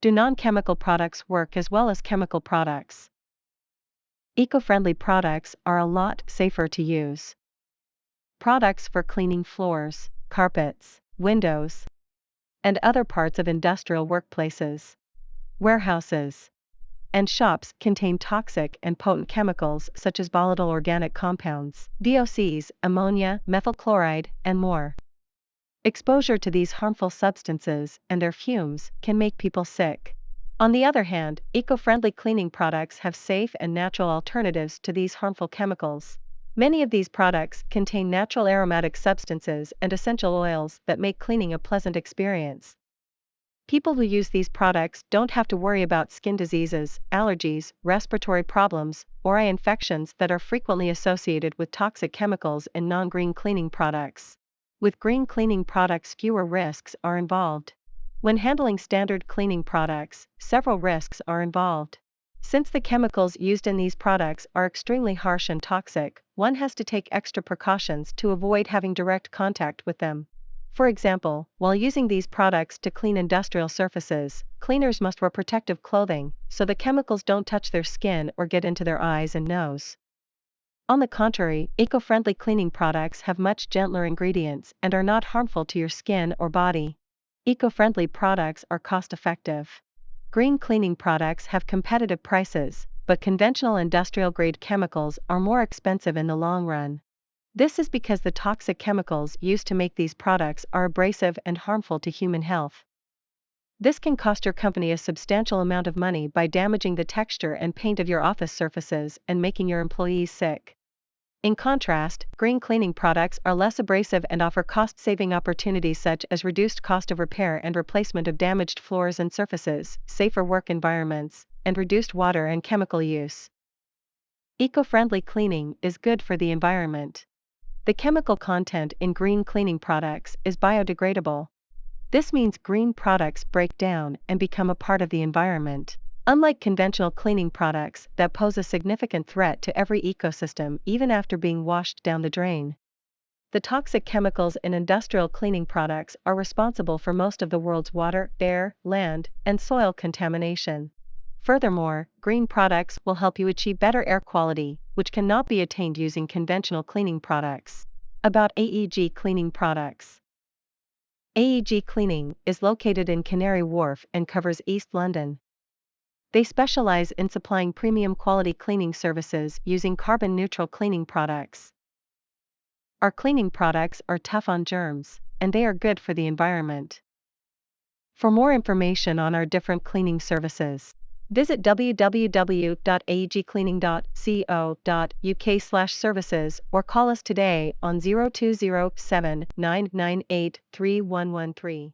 Do non-chemical products work as well as chemical products? Eco-friendly products are a lot safer to use. Products for cleaning floors, carpets, windows, and other parts of industrial workplaces, warehouses, and shops contain toxic and potent chemicals such as volatile organic compounds, VOCs, ammonia, methyl chloride, and more. Exposure to these harmful substances and their fumes can make people sick. On the other hand, eco-friendly cleaning products have safe and natural alternatives to these harmful chemicals. Many of these products contain natural aromatic substances and essential oils that make cleaning a pleasant experience. People who use these products don't have to worry about skin diseases, allergies, respiratory problems, or eye infections that are frequently associated with toxic chemicals in non-green cleaning products. With green cleaning products, fewer risks are involved. When handling standard cleaning products, several risks are involved. Since the chemicals used in these products are extremely harsh and toxic, one has to take extra precautions to avoid having direct contact with them. For example, while using these products to clean industrial surfaces, cleaners must wear protective clothing so the chemicals don't touch their skin or get into their eyes and nose. On the contrary, eco-friendly cleaning products have much gentler ingredients and are not harmful to your skin or body. Eco-friendly products are cost-effective. Green cleaning products have competitive prices, but conventional industrial-grade chemicals are more expensive in the long run. This is because the toxic chemicals used to make these products are abrasive and harmful to human health. This can cost your company a substantial amount of money by damaging the texture and paint of your office surfaces and making your employees sick. In contrast, green cleaning products are less abrasive and offer cost-saving opportunities such as reduced cost of repair and replacement of damaged floors and surfaces, safer work environments, and reduced water and chemical use. Eco-friendly cleaning is good for the environment. The chemical content in green cleaning products is biodegradable. This means green products break down and become a part of the environment. Unlike conventional cleaning products that pose a significant threat to every ecosystem even after being washed down the drain. The toxic chemicals in industrial cleaning products are responsible for most of the world's water, air, land, and soil contamination. Furthermore, green products will help you achieve better air quality, which cannot be attained using conventional cleaning products. About AEG Cleaning Products. AEG Cleaning is located in Canary Wharf and covers East London. They specialize in supplying premium quality cleaning services using carbon-neutral cleaning products. Our cleaning products are tough on germs, and they are good for the environment. For more information on our different cleaning services, visit www.aegcleaning.co.uk/services or call us today on 0207 998 3113.